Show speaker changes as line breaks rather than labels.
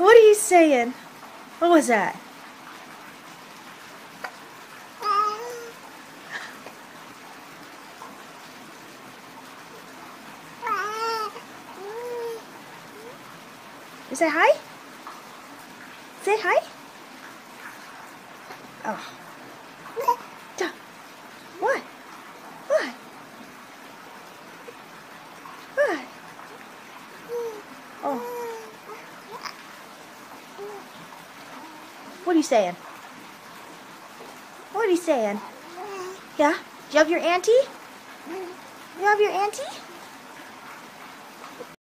What are you saying? What was that? You say hi? Say hi? Oh. What? What? What? Oh. What are you saying? What are you saying? Yeah? Do you have your auntie? You have your auntie?